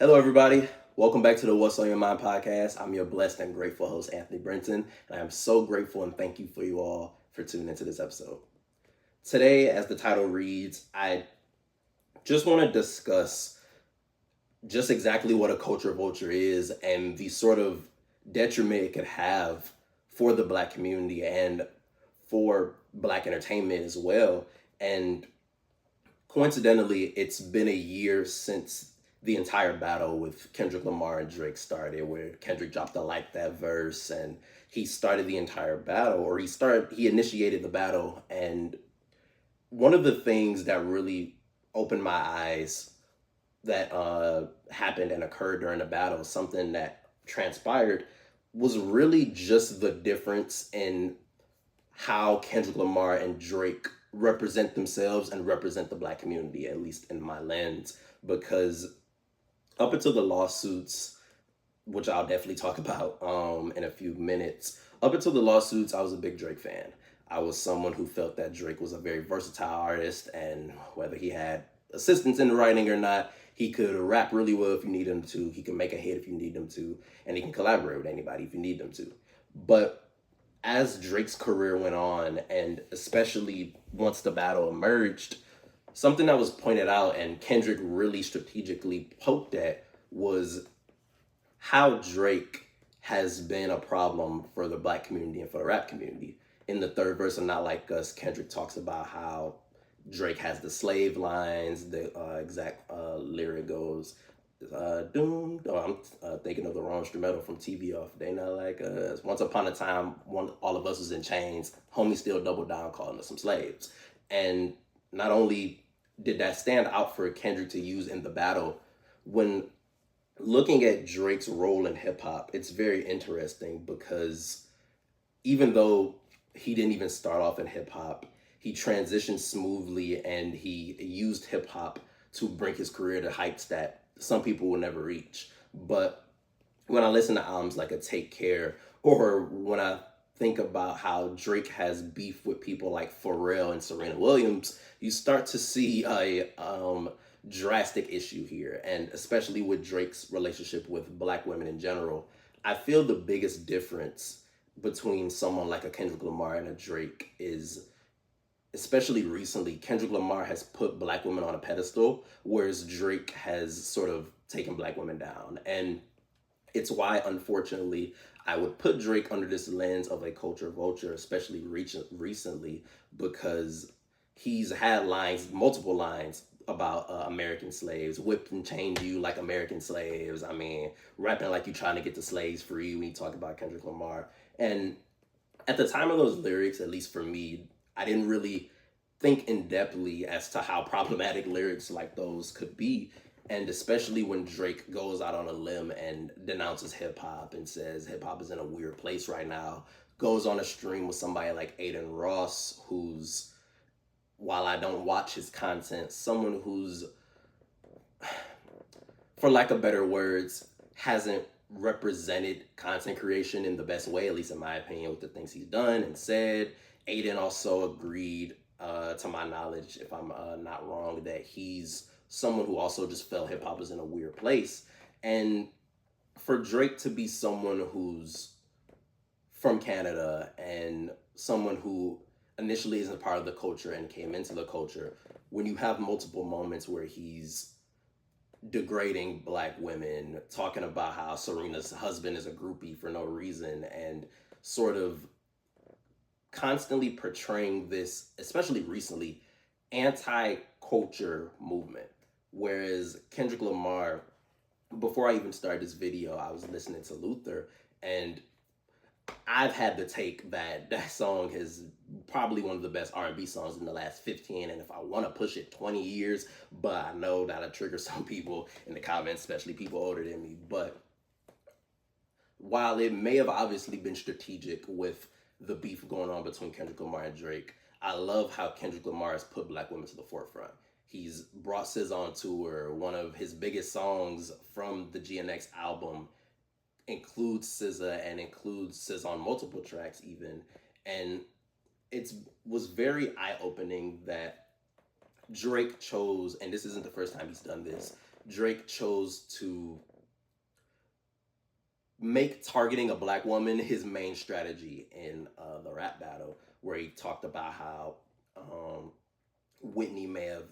Hello, everybody. Welcome back to the What's on Your Mind podcast. I'm your blessed and grateful host, Anthony Brenton, and I am so grateful and thank you for you all for tuning into this episode. Today, as the title reads, I just want to discuss just exactly what a culture vulture is and the sort of detriment it could have for the Black community and for Black entertainment as well. And coincidentally, it's been a year since the entire battle with Kendrick Lamar and Drake started, where Kendrick dropped the Like That verse and he started the entire battle, or he initiated the battle. And one of the things that really opened my eyes that happened and occurred during the battle, something that transpired, was really just the difference in how Kendrick Lamar and Drake represent themselves and represent the Black community, at least in my lens. Because up until the lawsuits, which I'll definitely talk about in a few minutes, up until the lawsuits, I was a big Drake fan. I was someone who felt that Drake was a very versatile artist, and whether he had assistance in the writing or not, he could rap really well if you need him to. He can make a hit if you need him to, and he can collaborate with anybody if you need him to. But as Drake's career went on, and especially once the battle emerged, something that was pointed out and Kendrick really strategically poked at was how Drake has been a problem for the Black community and for the rap community. In the third verse of Not Like Us, Kendrick talks about how Drake has the slave lines. The exact lyric goes, doom. Oh, I'm thinking of the wrong instrumental from TV off. They not like us. Once upon a time, all of us was in chains. Homie still doubled down, calling us some slaves. And not only did that stand out for Kendrick to use in the battle, when looking at Drake's role in hip hop, it's very interesting because even though he didn't even start off in hip hop, he transitioned smoothly and he used hip hop to bring his career to heights that some people will never reach. But when I listen to albums like a Take Care, or when I think about how Drake has beef with people like Pharrell and Serena Williams, you start to see a drastic issue here. And especially with Drake's relationship with Black women in general, I feel the biggest difference between someone like a Kendrick Lamar and a Drake is, especially recently, Kendrick Lamar has put Black women on a pedestal, whereas Drake has sort of taken Black women down. And it's why, unfortunately, I would put Drake under this lens of a culture vulture, especially recently, because he's had lines, multiple lines about American slaves, whipped and chained you like American slaves. I mean, rapping like you trying to get the slaves free when you talk about Kendrick Lamar. And at the time of those lyrics, at least for me, I didn't really think in depthly as to how problematic lyrics like those could be. And especially when Drake goes out on a limb and denounces hip hop and says hip hop is in a weird place right now, goes on a stream with somebody like Aiden Ross, who's, while I don't watch his content, someone who's, for lack of better words, hasn't represented content creation in the best way, at least in my opinion, with the things he's done and said. Aiden also agreed, to my knowledge, if I'm not wrong, that he's someone who also just felt hip hop is in a weird place. And for Drake to be someone who's from Canada and someone who initially isn't part of the culture and came into the culture, when you have multiple moments where he's degrading Black women, talking about how Serena's husband is a groupie for no reason, and sort of constantly portraying this, especially recently, anti-culture movement. Whereas Kendrick Lamar, before I even started this video, I was listening to Luther, and I've had the take that that song is probably one of the best R&B songs in the last 15, and if I want to push it, 20 years, but I know that'll trigger some people in the comments, especially people older than me. But while it may have obviously been strategic with the beef going on between Kendrick Lamar and Drake, I love how Kendrick Lamar has put Black women to the forefront. He's brought SZA on tour. One of his biggest songs from the GNX album includes SZA and includes SZA on multiple tracks even. And it was very eye-opening that Drake chose, and this isn't the first time he's done this, Drake chose to make targeting a black woman his main strategy in the rap battle, where he talked about how Whitney may have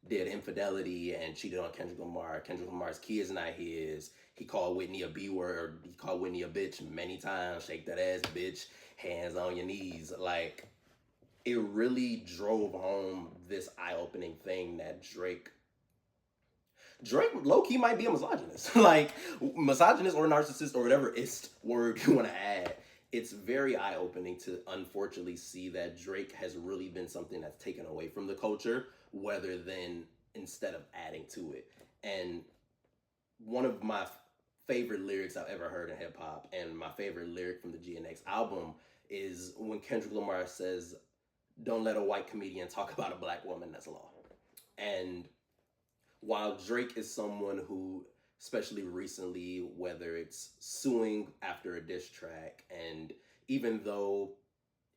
did infidelity and cheated on Kendrick Lamar. Kendrick Lamar's key is not his. He called Whitney a B word. He called Whitney a bitch many times. Shake that ass, bitch. Hands on your knees. Like, it really drove home this eye-opening thing that Drake low-key might be a misogynist. Like, misogynist or narcissist or whatever ist word you want to add. It's very eye-opening to unfortunately see that Drake has really been something that's taken away from the culture, rather than instead of adding to it. And one of my favorite lyrics I've ever heard in hip-hop, and my favorite lyric from the GNX album, is when Kendrick Lamar says, "Don't let a white comedian talk about a black woman, that's law." And while Drake is someone who, especially recently, whether it's suing after a diss track, and even though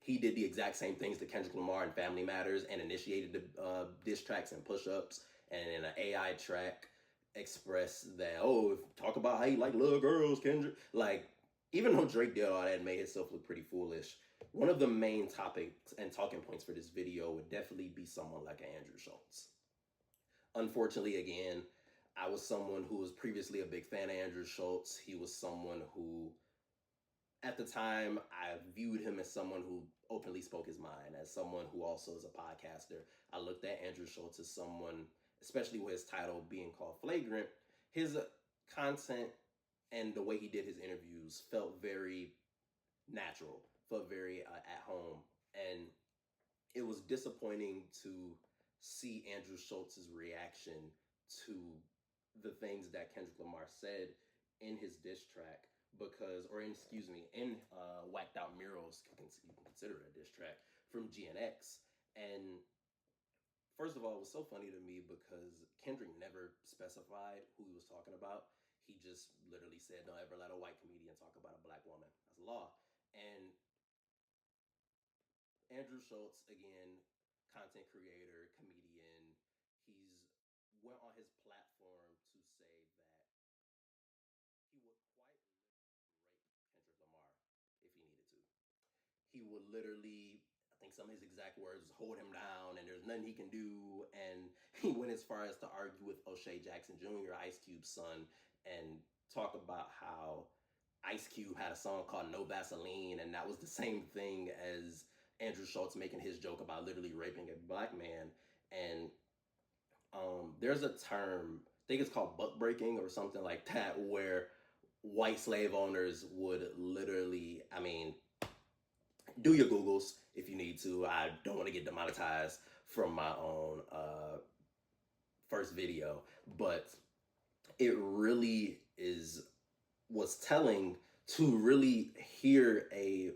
he did the exact same things to Kendrick Lamar in Family Matters and initiated the diss tracks and push-ups, and in an AI track expressed that, oh, talk about how you like little girls, Kendrick. Like, even though Drake did all that and made himself look pretty foolish, one of the main topics and talking points for this video would definitely be someone like Andrew Schulz. Unfortunately, again, I was someone who was previously a big fan of Andrew Schulz. He was someone who, at the time, I viewed him as someone who openly spoke his mind, as someone who also is a podcaster. I looked at Andrew Schulz as someone, especially with his title being called Flagrant, his content and the way he did his interviews felt very natural, felt very at home. And it was disappointing to see Andrew Schulz's reaction to the things that Kendrick Lamar said in his diss track, because, or in, excuse me, in Whacked Out Murals, you can consider it a diss track, from GNX. And first of all, it was so funny to me because Kendrick never specified who he was talking about. He just literally said, "Don't ever let a white comedian talk about a black woman. That's law." And Andrew Schulz, again, content creator, comedian, he's went on his platform to say that he would quite rape Kendrick Lamar if he needed to. He would literally, I think some of his exact words was, hold him down and there's nothing he can do. And he went as far as to argue with O'Shea Jackson Jr., Ice Cube's son, and talk about how Ice Cube had a song called No Vaseline, and that was the same thing as Andrew Schulz making his joke about literally raping a black man. And there's a term, I think it's called buck breaking or something like that, where white slave owners would literally, I mean, do your Googles if you need to. I don't want to get demonetized from my own first video, but it really was telling to really hear a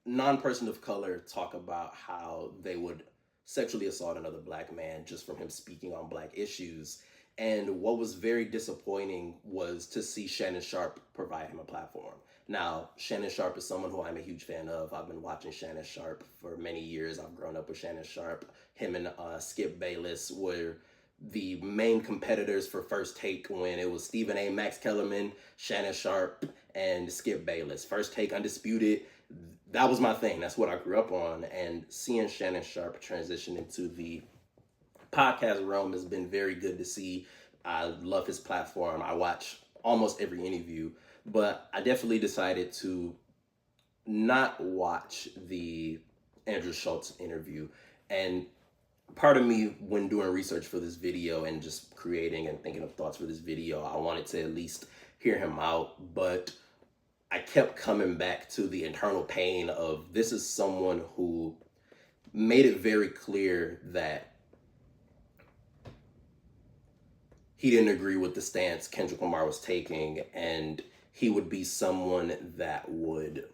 non-person of color talk about how they would sexually assault another black man just from him speaking on black issues. And what was very disappointing was to see Shannon Sharpe provide him a platform. Now, Shannon Sharpe is someone who I'm a huge fan of. I've been watching Shannon Sharpe for many years. I've grown up with Shannon Sharpe. Him and Skip Bayless were the main competitors for First Take when it was Stephen A. Max Kellerman, Shannon Sharpe, and Skip Bayless. First Take Undisputed, that was my thing. That's what I grew up on. And seeing Shannon Sharpe transition into the podcast realm has been very good to see. I love his platform. I watch almost every interview, but I definitely decided to not watch the Andrew Schulz interview. And part of me, when doing research for this video and just creating and thinking of thoughts for this video, I wanted to at least hear him out, but I kept coming back to the internal pain of, this is someone who made it very clear that he didn't agree with the stance Kendrick Lamar was taking, and he would be someone that would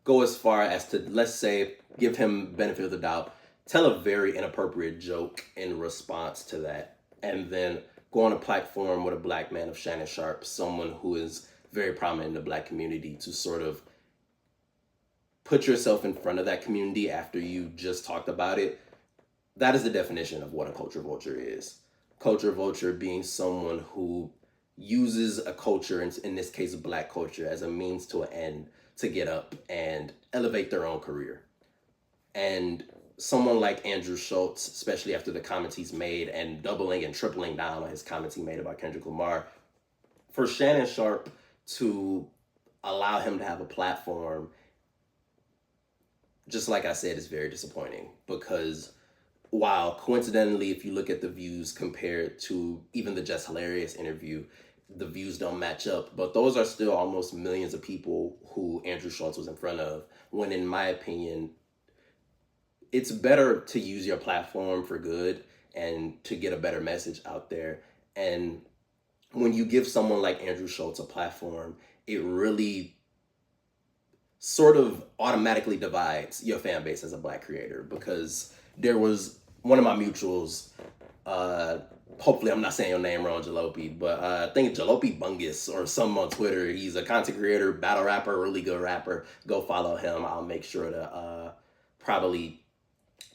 go as far as to, let's say, give him benefit of the doubt, tell a very inappropriate joke in response to that, and then go on a platform with a black man of Shannon Sharpe, someone who is very prominent in the black community, to sort of put yourself in front of that community after you just talked about it, that is the definition of what a culture vulture is. Culture vulture being someone who uses a culture, in this case black culture, as a means to an end to get up and elevate their own career. And someone like Andrew Schultz, especially after the comments he's made and doubling and tripling down on his comments he made about Kendrick Lamar, for Shannon Sharpe to allow him to have a platform, just like I said, is very disappointing, because while coincidentally, if you look at the views compared to even the Just Hilarious interview, the views don't match up, but those are still almost millions of people who Andrew Schultz was in front of, when in my opinion, it's better to use your platform for good and to get a better message out there. And when you give someone like Andrew Schultz a platform, it really sort of automatically divides your fan base as a black creator, because there was one of my mutuals, hopefully I'm not saying your name wrong, Jalopy, but I think Jalopy Bungus or something on Twitter. He's a content creator, battle rapper, really good rapper. Go follow him. I'll make sure to probably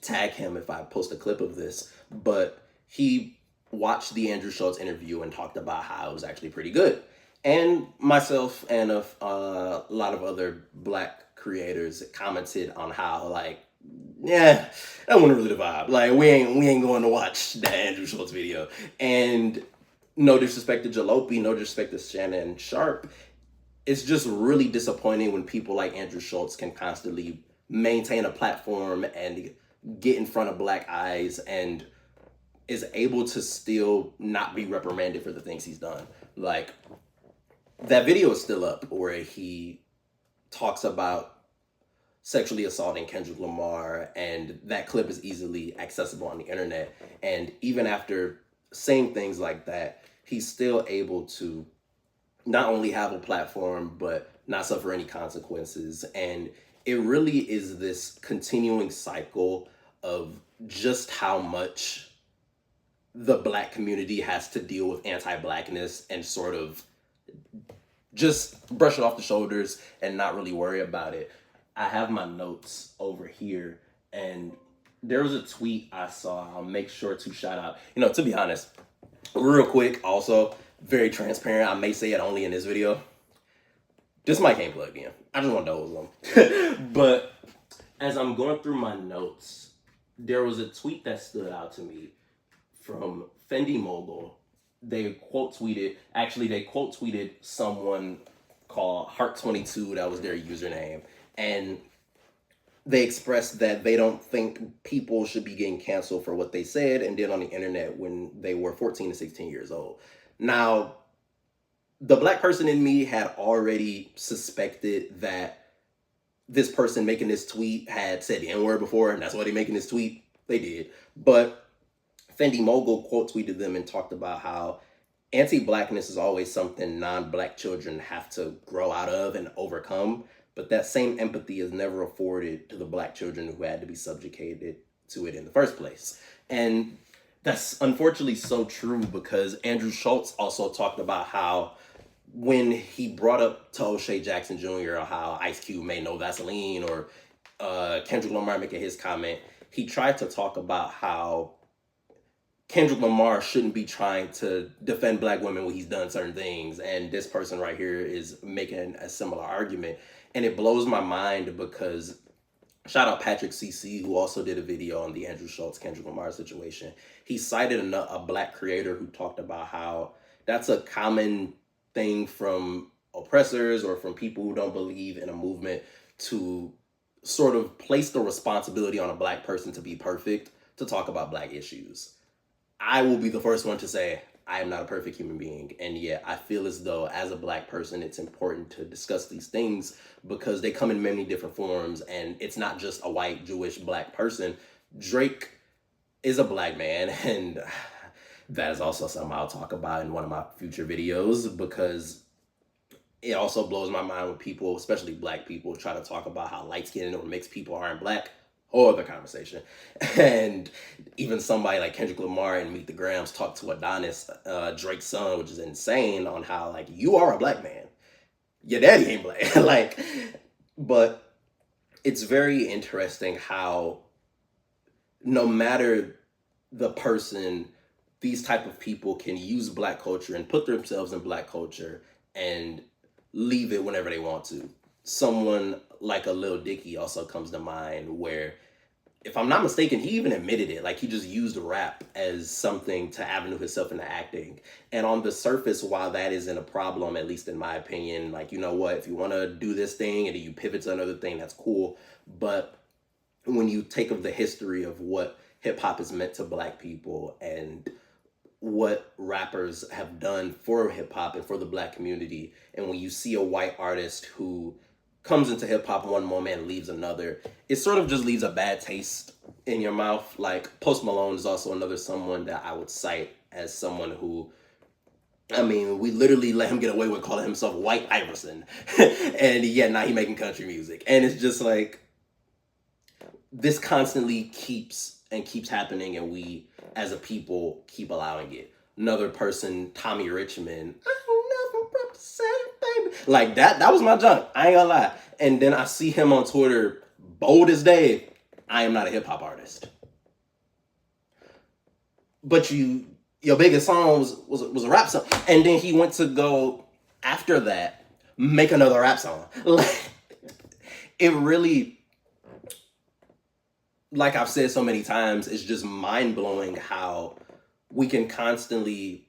tag him if I post a clip of this. But he watched the Andrew Schultz interview and talked about how it was actually pretty good. And myself and a lot of other black creators commented on how, like, yeah, that wasn't really the vibe. Like, we ain't going to watch that Andrew Schultz video. And no disrespect to Jalopy, no disrespect to Shannon Sharpe, it's just really disappointing when people like Andrew Schultz can constantly maintain a platform and get in front of black eyes and is able to still not be reprimanded for the things he's done. Like, that video is still up where he talks about sexually assaulting Kendrick Lamar, and that clip is easily accessible on the internet. And even after saying things like that, he's still able to not only have a platform, but not suffer any consequences. And it really is this continuing cycle of just how much the black community has to deal with anti-blackness and sort of just brush it off the shoulders and not really worry about it. I have my notes over here, and there was a tweet I saw. I'll make sure to shout out. To be honest, real quick, also, very transparent. I may say it only in this video. This mic ain't plugged in. I just want to know what was on. But as I'm going through my notes, there was a tweet that stood out to me from Fendi Mogul. They quote tweeted someone called Heart22. That was their username. And they expressed that they don't think people should be getting canceled for what they said and did on the internet when they were 14 to 16 years old. Now, the black person in me had already suspected that this person making this tweet had said the N-word before, and that's why they're making this tweet. They did. But Fendi Mogul quote tweeted them and talked about how anti-blackness is always something non-black children have to grow out of and overcome, but that same empathy is never afforded to the black children who had to be subjugated to it in the first place. And that's unfortunately so true, because Andrew Schultz also talked about how when he brought up to O'Shea Jackson Jr. or how Ice Cube made no Vaseline, or Kendrick Lamar making his comment, he tried to talk about how Kendrick Lamar shouldn't be trying to defend black women when he's done certain things. And this person right here is making a similar argument. And it blows my mind, because shout out Patrick CC, who also did a video on the Andrew Schultz, Kendrick Lamar situation. He cited a black creator who talked about how that's a common thing from oppressors or from people who don't believe in a movement to sort of place the responsibility on a black person to be perfect to talk about black issues. I will be the first one to say I am not a perfect human being. And yet I feel as though as a black person, it's important to discuss these things because they come in many different forms. And it's not just a white, Jewish, black person. Drake is a black man. And that is also something I'll talk about in one of my future videos, because it also blows my mind when people, especially black people, try to talk about how light-skinned or mixed people aren't black. Whole other conversation. And even somebody like Kendrick Lamar and Meet the Grams talked to Adonis, Drake's son, which is insane, on how, like, you are a black man. Your daddy ain't black. But it's very interesting how no matter the person, these type of people can use Black culture and put themselves in Black culture and leave it whenever they want to. Someone like a Lil Dicky also comes to mind, where, if I'm not mistaken, he even admitted it. Like, he just used rap as something to avenue himself into acting. And on the surface, while that isn't a problem, at least in my opinion, like, you know what, if you want to do this thing and then you pivot to another thing, that's cool. But when you take of the history of what hip hop has meant to Black people and what rappers have done for hip hop and for the Black community, and when you see a white artist who comes into hip hop one moment and leaves another, it sort of just leaves a bad taste in your mouth. Like, Post Malone is also another someone that I would cite as someone who, I mean, we literally let him get away with calling himself White Iverson, and yet now he making country music, and it's just like, this constantly keeps happening, and we as a people keep allowing it. Another person, Tommy Richmond, I never represent, baby. Like, that was my junk. I ain't gonna lie. And then I see him on Twitter, bold as day, I am not a hip hop artist. But your biggest song was a rap song. And then he went to go, after that, make another rap song. Like, it really, like I've said so many times, it's just mind blowing how we can constantly,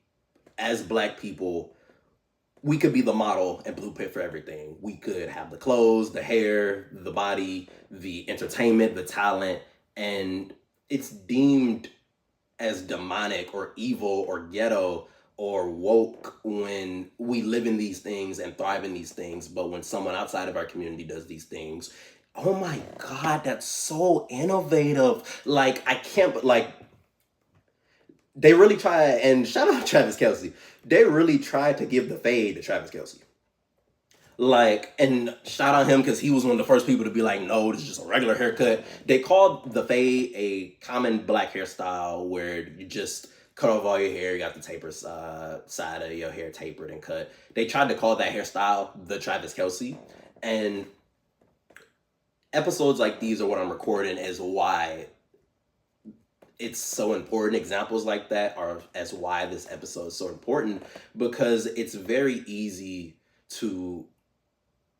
as Black people, we could be the model and blueprint for everything. We could have the clothes, the hair, the body, the entertainment, the talent, and it's deemed as demonic or evil or ghetto or woke when we live in these things and thrive in these things. But when someone outside of our community does these things, oh my God, that's so innovative. Like, I can't, but like, they really try, and shout out to Travis Kelce, they really tried to give the fade to Travis Kelce. Like, and shout out him because he was one of the first people to be like, no, this is just a regular haircut. They called the fade a common Black hairstyle where you just cut off all your hair, you got the taper side of your hair tapered and cut. They tried to call that hairstyle the Travis Kelce. And episodes like these are what I'm recording as why it's so important. Examples like that are as why this episode is so important, because it's very easy to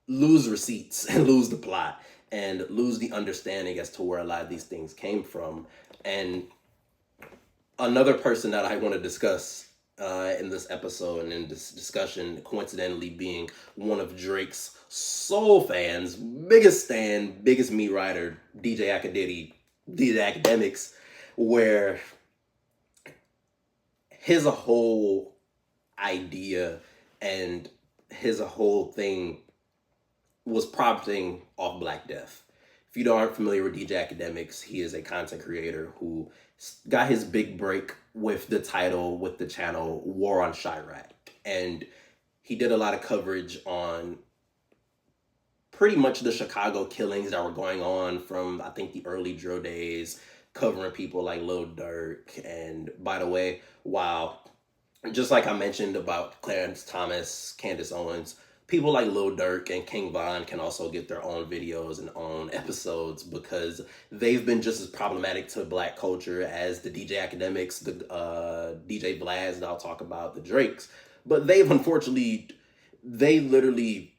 lose receipts and lose the plot and lose the understanding as to where a lot of these things came from. And another person that I want to discuss in this episode and in this discussion, coincidentally being one of Drake's soul fans, biggest stan, biggest meat rider, DJ Academics, where his whole idea and his whole thing was profiting off Black Death. If you aren't familiar with DJ Academics, he is a content creator who got his big break with the title, with the channel War on Chirac. And he did a lot of coverage on pretty much the Chicago killings that were going on from, I think, the early drill days, covering people like Lil Durk. And by the way, wow, just like I mentioned about Clarence Thomas, Candace Owens, people like Lil Durk and King Von can also get their own videos and own episodes, because they've been just as problematic to Black culture as the DJ Academics, the DJ Vlads that I'll talk about, the Drakes. But they literally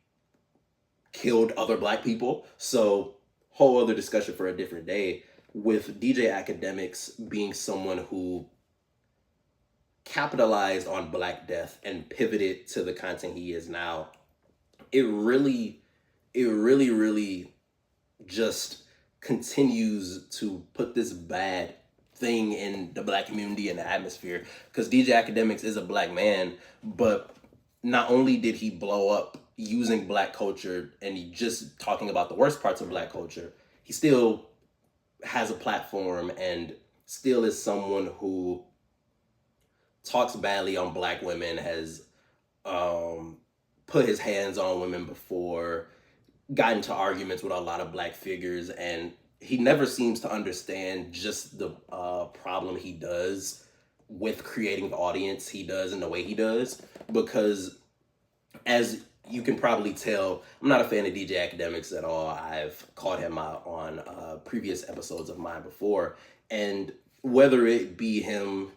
killed other Black people. So, whole other discussion for a different day, with DJ Academics being someone who capitalized on Black death and pivoted to the content he is now. It really just continues to put this bad thing in the Black community and the atmosphere, because DJ Academics is a Black man, but not only did he blow up using Black culture and he just talking about the worst parts of Black culture, he still has a platform and still is someone who talks badly on Black women, has put his hands on women before, got into arguments with a lot of Black figures, and he never seems to understand just the problem he does with creating the audience he does and the way he does. Because, as you can probably tell, I'm not a fan of DJ Academics at all. I've called him out on previous episodes of mine before. And whether it be him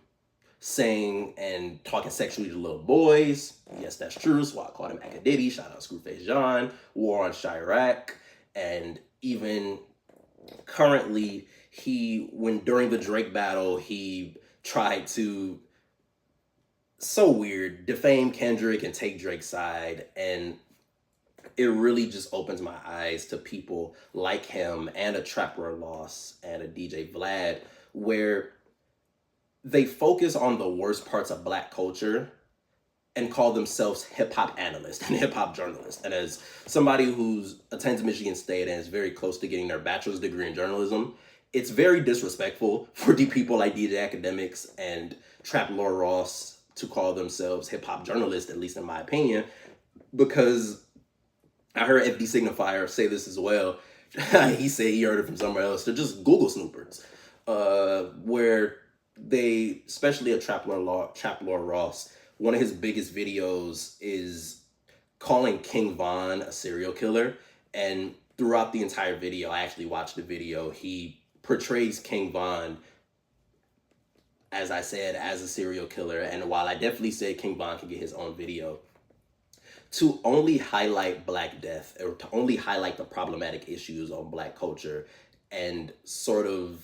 saying and talking sexually to little boys, yes, that's true. So I called him Acadiddy. Shout out Screwface John. War on Chirac. And even currently, during the Drake battle, he tried to, so weird, defame Kendrick and take Drake's side. And it really just opens my eyes to people like him and a Trap Lord Loss and a DJ Vlad, where they focus on the worst parts of Black culture and call themselves hip-hop analysts and hip-hop journalists. And as somebody who's attends Michigan State and is very close to getting their bachelor's degree in journalism, it's very disrespectful for the people like DJ Academics and Trap Lord Ross to call themselves hip-hop journalists, at least in my opinion, because I heard FD Signifier say this as well. He said he heard it from somewhere else. They're just Google snoopers, where they, especially a Trap Lord Ross, one of his biggest videos is calling King Von a serial killer. And throughout the entire video, I actually watched the video, he portrays King Von, as I said, as a serial killer. And while I definitely said King Von can get his own video, to only highlight Black death or to only highlight the problematic issues on Black culture and sort of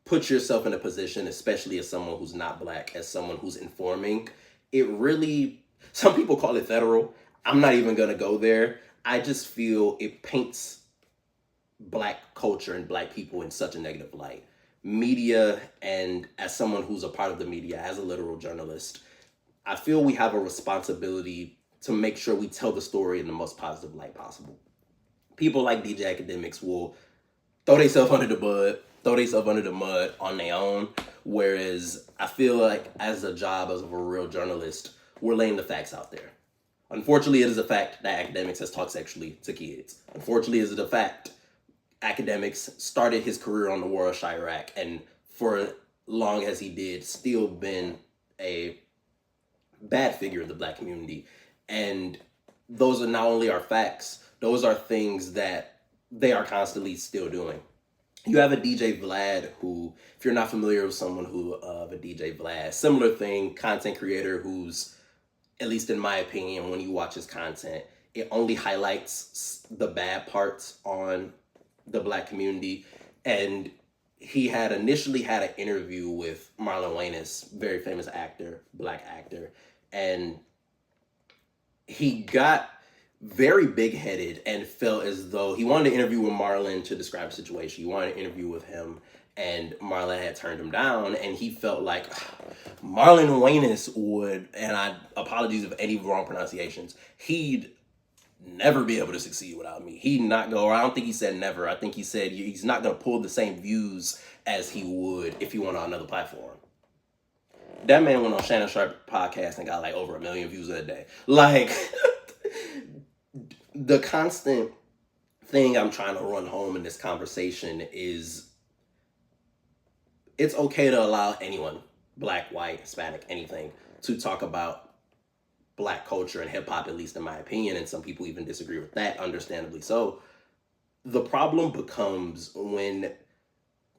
put yourself in a position, especially as someone who's not Black, as someone who's informing, it really, some people call it federal. I'm not even going to go there. I just feel it paints Black culture and Black people in such a negative light. Media, and as someone who's a part of the media, as a literal journalist, I feel we have a responsibility to make sure we tell the story in the most positive light possible. People like DJ Academics will throw themselves under the mud on their own, whereas I feel like as a job, as a real journalist, we're laying the facts out there. Unfortunately, it is a fact that Academics has talked sexually to kids. Unfortunately, it is a fact Academics started his career on the War of Chirac, and for long as he did, still been a bad figure in the Black community. And those are not only our facts, those are things that they are constantly still doing. You have a DJ Vlad who, if you're not familiar with someone of a DJ Vlad, similar thing, content creator who's, at least in my opinion, when you watch his content, it only highlights the bad parts on the Black community. And he had initially had an interview with Marlon Wayans, very famous actor, Black actor, and he got very big-headed and felt as though he wanted to interview with Marlon to describe the situation. He wanted to interview with him, and Marlon had turned him down, and he felt like Marlon Wayans would, and apologies if any wrong pronunciations, he'd never be able to succeed without me. He'd not go, or I don't think he said never. I think he said he's not going to pull the same views as he would if he went on another platform. That man went on Shannon Sharp podcast and got like over 1 million views a day. Like, the constant thing I'm trying to run home in this conversation is it's okay to allow anyone, Black, white, Hispanic, anything, to talk about Black culture and hip hop, at least in my opinion, and some people even disagree with that, understandably so. The problem becomes when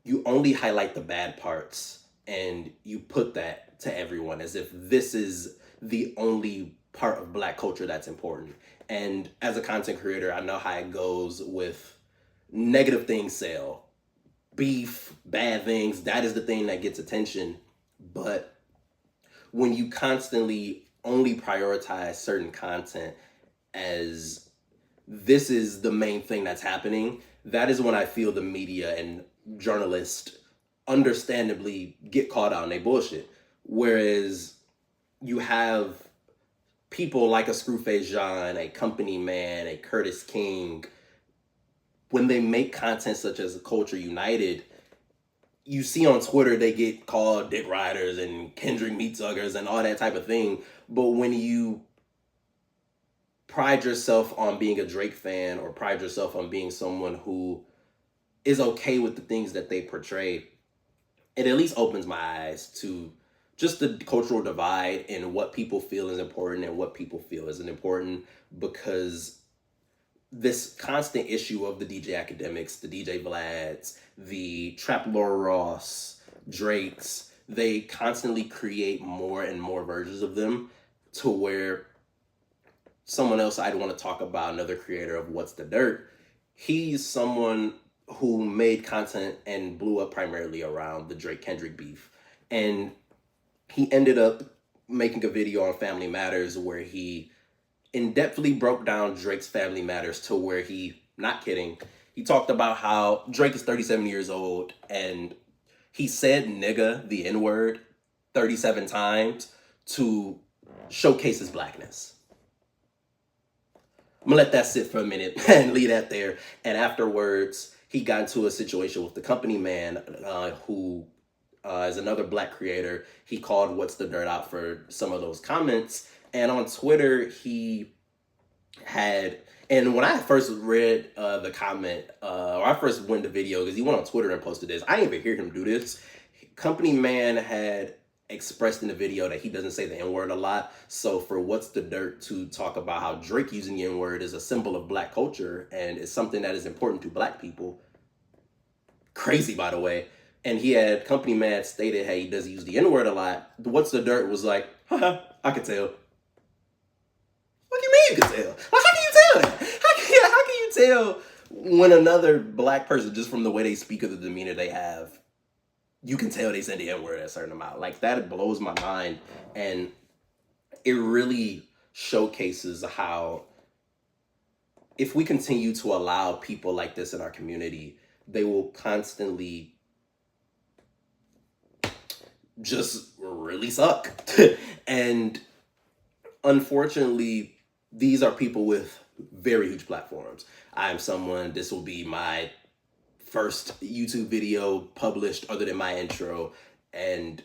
you only highlight the bad parts and you put that to everyone as if this is the only part of Black culture that's important. And as a content creator, I know how it goes with negative things sell. Beef, bad things, that is the thing that gets attention. But when you constantly only prioritize certain content as this is the main thing that's happening, that is when I feel the media and journalists understandably get caught out in their bullshit. Whereas you have people like a Screwface John, a Company Man, a Curtis King, when they make content such as Culture United, you see on Twitter they get called dick riders and Kendrick meat suckers and all that type of thing. But when you pride yourself on being a Drake fan or pride yourself on being someone who is okay with the things that they portray, it at least opens my eyes to just the cultural divide and what people feel is important and what people feel isn't important. Because this constant issue of the DJ academics, the DJ Vlads, the Trap Laura Ross, Drakes, they constantly create more and more versions of them to where someone else I'd want to talk about, another creator of What's the Dirt, he's someone who made content and blew up primarily around the Drake Kendrick beef. And he ended up making a video on Family Matters where he in-depthly broke down Drake's Family Matters to where he, not kidding, he talked about how Drake is 37 years old and he said nigga, the N-word, 37 times to showcase his blackness. I'm gonna let that sit for a minute and leave that there. And afterwards, he got into a situation with the company man who is another black creator. He called What's the Dirt out for some of those comments. And on Twitter, he had, and when I first read the comment, or I first went to video, because he went on Twitter and posted this, I didn't even hear him do this. Company man had expressed in the video that he doesn't say the N-word a lot. So for What's the Dirt to talk about how Drake using the N-word is a symbol of black culture and is something that is important to black people. Crazy, by the way. And he had Company Man stated, hey, he doesn't use the N-word a lot. What's the Dirt was like, haha, I can tell. What do you mean you can tell? Like, how can you tell that? How can you tell when another black person, just from the way they speak or the demeanor they have, you can tell they said the N-word a certain amount. Like, that blows my mind. And it really showcases how if we continue to allow people like this in our community, they will constantly just really suck. And unfortunately, these are people with very huge platforms. I am someone, this will be my first YouTube video published other than my intro, and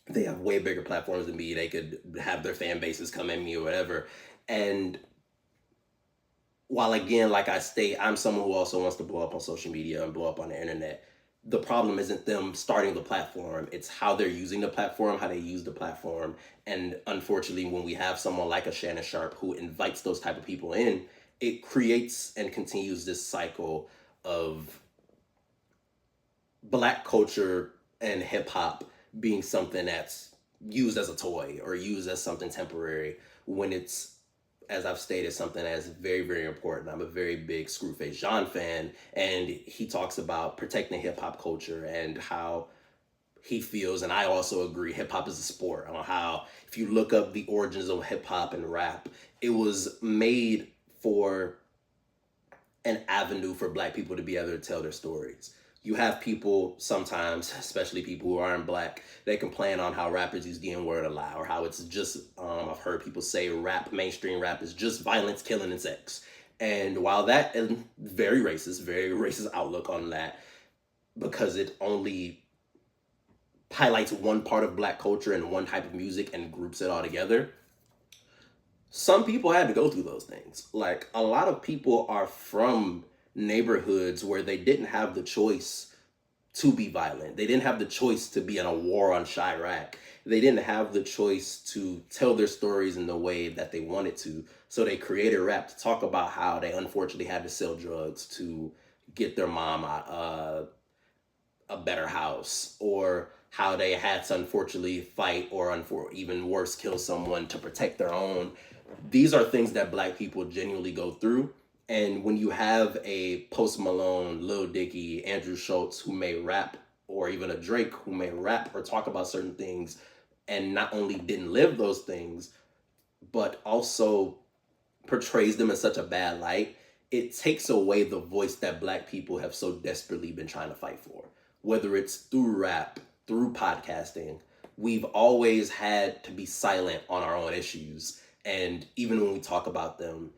they have way bigger platforms than me. They could have their fan bases come at me or whatever. And while again, like I state, I'm someone who also wants to blow up on social media and blow up on the internet. The problem isn't them starting the platform. It's how they're using the platform, how they use the platform. And unfortunately, when we have someone like a Shannon Sharp who invites those type of people in, it creates and continues this cycle of black culture and hip hop being something that's used as a toy or used as something temporary when it's, as I've stated, something that's very, very important. I'm a very big Screwface Jean fan, and he talks about protecting hip hop culture and how he feels, and I also agree, hip hop is a sport. On how, if you look up the origins of hip hop and rap, it was made for an avenue for black people to be able to tell their stories. You have people sometimes, especially people who aren't black, they complain on how rappers use the N-word a lot, or how it's just, I've heard people say mainstream rap is just violence, killing, and sex. And while that is very racist outlook on that, because it only highlights one part of black culture and one type of music and groups it all together, some people had to go through those things. Like, a lot of people are from neighborhoods where they didn't have the choice to be violent. They didn't have the choice to be in a war on Chirac. They didn't have the choice to tell their stories in the way that they wanted to. So they created rap to talk about how they unfortunately had to sell drugs to get their mom a better house, or how they had to unfortunately fight or even worse, kill someone to protect their own. These are things that black people genuinely go through. And when you have a Post Malone, Lil Dicky, Andrew Schultz who may rap, or even a Drake who may rap or talk about certain things and not only didn't live those things, but also portrays them in such a bad light, it takes away the voice that black people have so desperately been trying to fight for. Whether it's through rap, through podcasting, we've always had to be silent on our own issues. And even when we talk about them,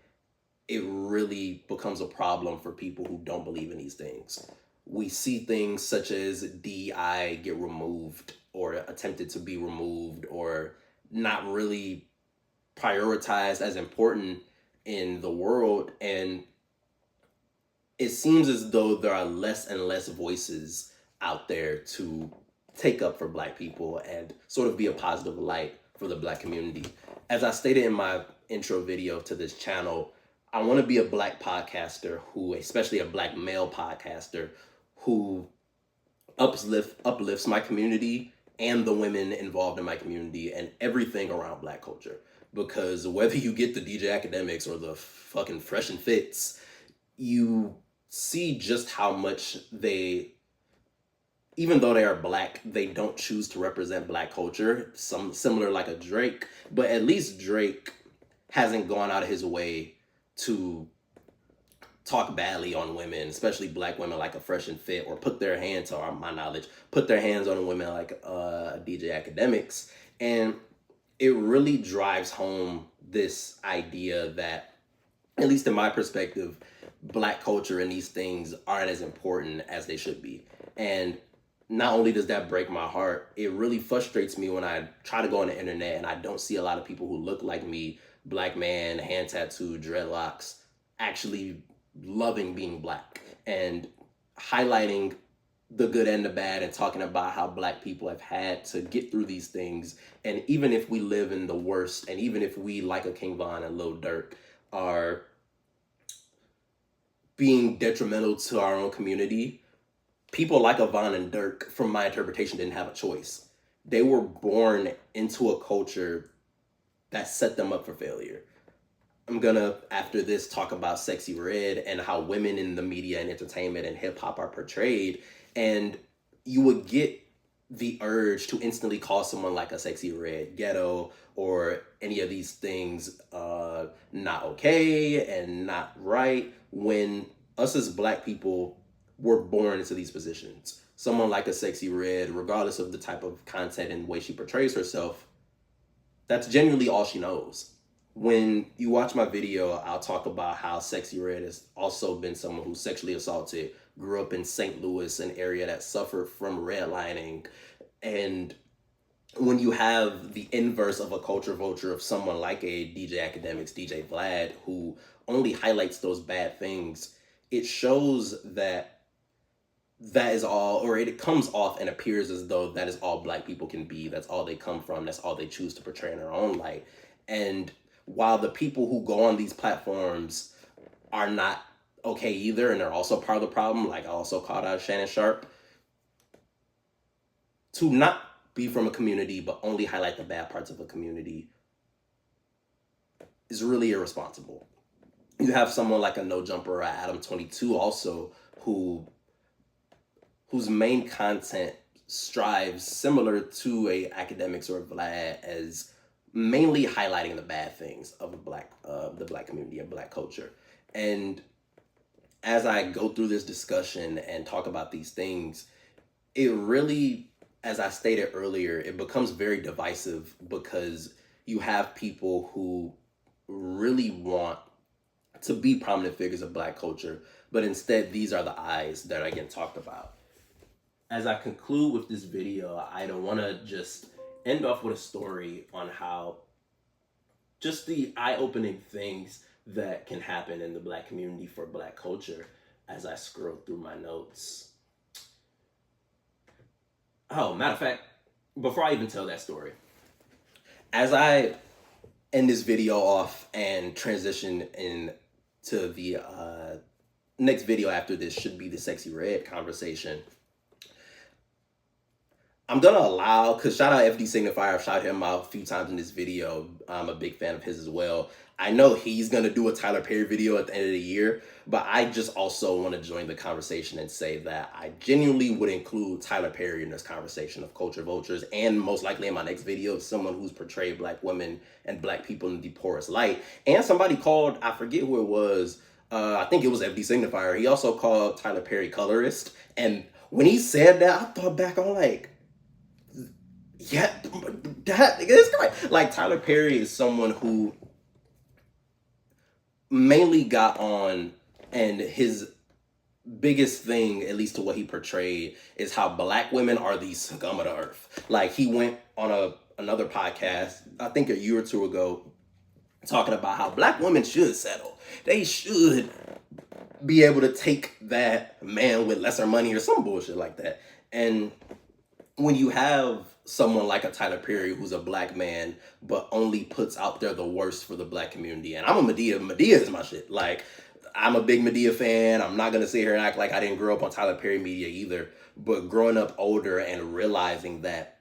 it really becomes a problem for people who don't believe in these things. We see things such as DEI get removed or attempted to be removed or not really prioritized as important in the world. And it seems as though there are less and less voices out there to take up for black people and sort of be a positive light for the black community. As I stated in my intro video to this channel, I want to be a black podcaster who, especially a black male podcaster, who uplifts my community and the women involved in my community and everything around black culture. Because whether you get the DJ Academics or the fucking Fresh and Fits, you see just how much they, even though they are black, they don't choose to represent black culture. Some similar like a Drake, but at least Drake hasn't gone out of his way to talk badly on women, especially black women like a Fresh and Fit, or put their hands, or my knowledge, put their hands on women like DJ Academics. And it really drives home this idea that, at least in my perspective, black culture and these things aren't as important as they should be. And not only does that break my heart, it really frustrates me when I try to go on the internet and I don't see a lot of people who look like me, black man, hand tattooed, dreadlocks, actually loving being black and highlighting the good and the bad and talking about how black people have had to get through these things. And even if we live in the worst, and even if we, like a King Von and Lil Durk, are being detrimental to our own community, people like a Von and Durk, from my interpretation, didn't have a choice. They were born into a culture that set them up for failure. I'm gonna, after this, talk about Sexy Red and how women in the media and entertainment and hip hop are portrayed. And you would get the urge to instantly call someone like a Sexy Red ghetto or any of these things not okay and not right, when us as black people were born into these positions. Someone like a Sexy Red, regardless of the type of content and way she portrays herself, that's genuinely all she knows. When you watch my video, I'll talk about how Sexy Red has also been someone who's sexually assaulted, grew up in St. Louis, an area that suffered from redlining. And when you have the inverse of a culture vulture of someone like a DJ Academics, DJ Vlad, who only highlights those bad things, it shows that that is all, or it comes off and appears as though that is all black people can be. That's all they come from. That's all they choose to portray in their own light. And while the people who go on these platforms are not okay either, and they're also part of the problem, like I also called out Shannon Sharp, to not be from a community but only highlight the bad parts of a community is really irresponsible. You have someone like a No Jumper or Adam 22 also, whose main content strives similar to a Academics or Vlad, as mainly highlighting the bad things of the black community and black culture. And as I go through this discussion and talk about these things, it really, as I stated earlier, it becomes very divisive, because you have people who really want to be prominent figures of black culture, but instead these are the eyes that are getting talked about. As I conclude with this video, I don't want to just end off with a story on how just the eye-opening things that can happen in the black community for black culture as I scroll through my notes. Oh, matter of fact, before I even tell that story, as I end this video off and transition into the next video after this should be the Sexy Red conversation, I'm gonna allow, because shout out FD Signifier, I've shouted him out a few times in this video. I'm a big fan of his as well. I know he's gonna do a Tyler Perry video at the end of the year, but I just also want to join the conversation and say that I genuinely would include Tyler Perry in this conversation of culture vultures, and most likely in my next video, someone who's portrayed black women and black people in the poorest light. And somebody called, I forget who it was, I think it was FD Signifier, he also called Tyler Perry colorist. And when he said that, I thought back on like, yeah, that is right. Like, Tyler Perry is someone who mainly got on, and his biggest thing, at least to what he portrayed, is how black women are the scum of the earth. Like, he went on another podcast, I think a year or two ago, talking about how black women should settle. They should be able to take that man with lesser money or some bullshit like that. And when you have someone like a Tyler Perry who's a black man, but only puts out there the worst for the black community. And I'm a Medea. Medea is my shit. Like, I'm a big Medea fan. I'm not gonna sit here and act like I didn't grow up on Tyler Perry media either. But growing up older and realizing that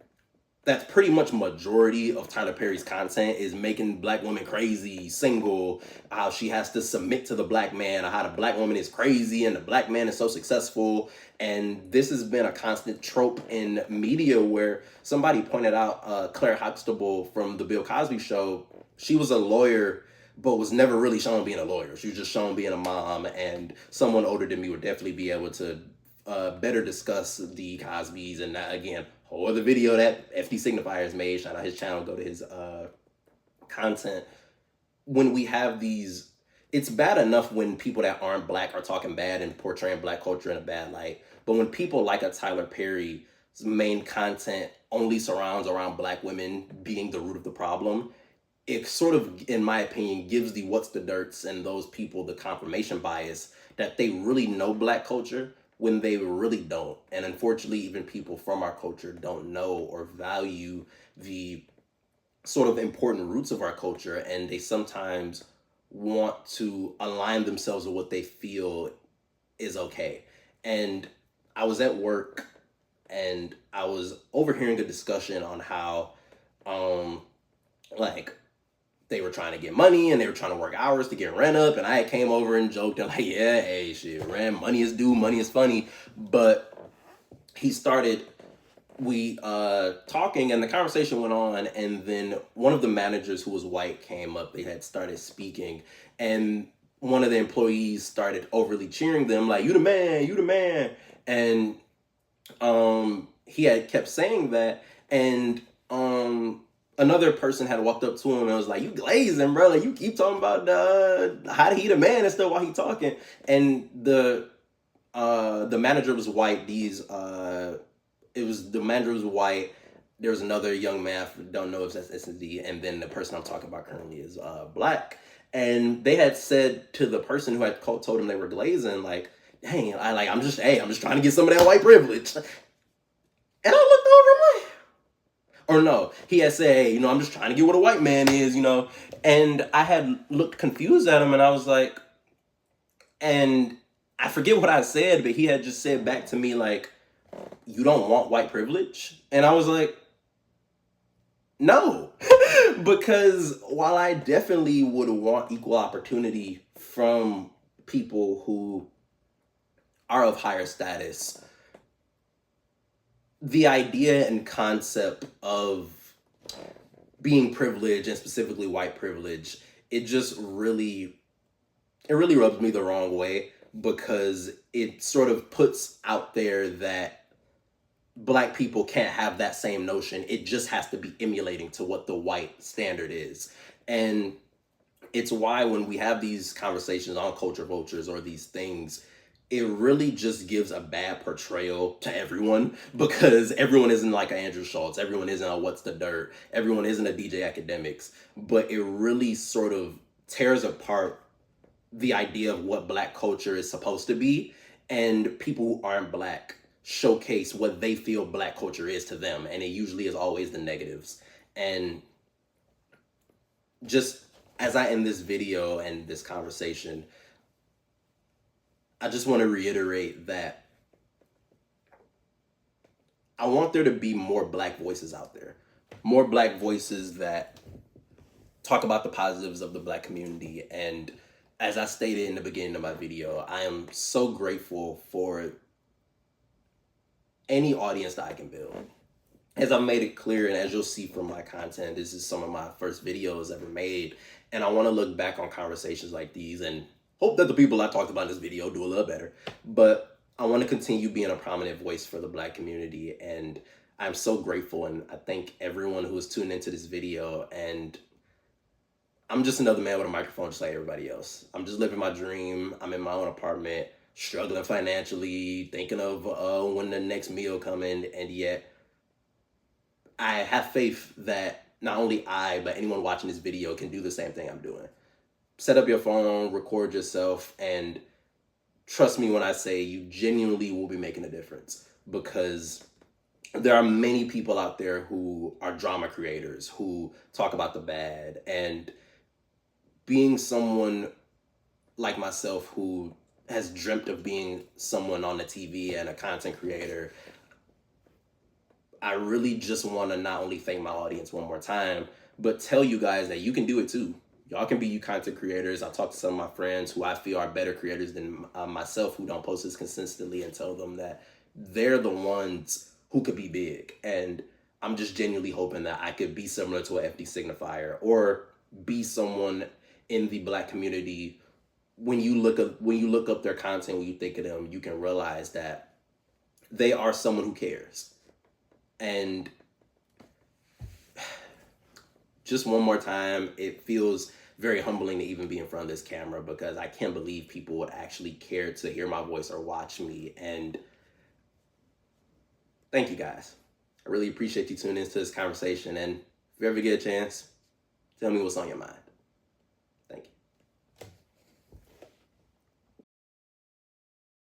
that's pretty much majority of Tyler Perry's content is making black women crazy, single, how she has to submit to the black man, or how the black woman is crazy and the black man is so successful. And this has been a constant trope in media where somebody pointed out Claire Huxtable from the Bill Cosby show. She was a lawyer, but was never really shown being a lawyer. She was just shown being a mom, and someone older than me would definitely be able to better discuss the Cosbys. And that, again, whole other video that FD Signifiers made. Shout out his channel, go to his content. When we have these, it's bad enough when people that aren't black are talking bad and portraying black culture in a bad light. But when people like a Tyler Perry's main content only surrounds around black women being the root of the problem, it sort of, in my opinion, gives the what's the dirts and those people the confirmation bias that they really know black culture when they really don't. And unfortunately, even people from our culture don't know or value the sort of important roots of our culture, and they sometimes want to align themselves with what they feel is okay. And I was at work and I was overhearing a discussion on how like they were trying to get money and they were trying to work hours to get rent up. And I came over and joked and like, yeah, hey, shit, rent, money is due, money is funny. But we talking, and the conversation went on, and then one of the managers who was white came up. They had started speaking, and one of the employees started overly cheering them, like, you the man, you the man. And he had kept saying that, and another person had walked up to him and was like, you glazing, bro. Like, you keep talking about how he the man and stuff while he talking. And the manager was white. The manager was white. There was another young man, I don't know if that's S&D, and then the person I'm talking about currently is black. And they had said to the person who had told them they were glazing, like, dang, I'm just trying to get some of that white privilege. And I looked over like, or no, he had said, hey, I'm just trying to get what a white man is, And I had looked confused at him, and I was like, and I forget what I said, but he had just said back to me, like, you don't want white privilege? And I was like, no. Because while I definitely would want equal opportunity from people who are of higher status, the idea and concept of being privileged, and specifically white privilege, it really rubs me the wrong way, because it sort of puts out there that black people can't have that same notion. It just has to be emulating to what the white standard is. And it's why when we have these conversations on culture vultures or these things, it really just gives a bad portrayal to everyone, because everyone isn't like an Andrew Schultz. Everyone isn't a What's the Dirt. Everyone isn't a DJ Academics. But it really sort of tears apart the idea of what black culture is supposed to be, and people who aren't black showcase what they feel black culture is to them, and it usually is always the negatives. And just as I end this video and this conversation, I just want to reiterate that I want there to be more black voices out there, more black voices that talk about the positives of the black community. And as I stated in the beginning of my video, I am so grateful for any audience that I can build. As I've made it clear, and as you'll see from my content, this is some of my first videos ever made. And I want to look back on conversations like these and hope that the people I talked about in this video do a little better. But I want to continue being a prominent voice for the black community. And I'm so grateful, and I thank everyone who is tuned into this video. And I'm just another man with a microphone just like everybody else. I'm just living my dream. I'm in my own apartment, struggling financially, thinking of when the next meal coming, and yet I have faith that not only I, but anyone watching this video can do the same thing I'm doing. Set up your phone, record yourself, and trust me when I say you genuinely will be making a difference, because there are many people out there who are drama creators who talk about the bad, and being someone like myself who has dreamt of being someone on the TV and a content creator, I really just want to not only thank my audience one more time, but tell you guys that you can do it too. Y'all can be you content creators. I talk to some of my friends who I feel are better creators than myself, who don't post this consistently, and tell them that they're the ones who could be big. And I'm just genuinely hoping that I could be similar to an FD signifier, or be someone in the Black community. When you look up their content, when you think of them, you can realize that they are someone who cares. And just one more time, it feels very humbling to even be in front of this camera, because I can't believe people would actually care to hear my voice or watch me. And thank you guys. I really appreciate you tuning into this conversation. And if you ever get a chance, tell me what's on your mind.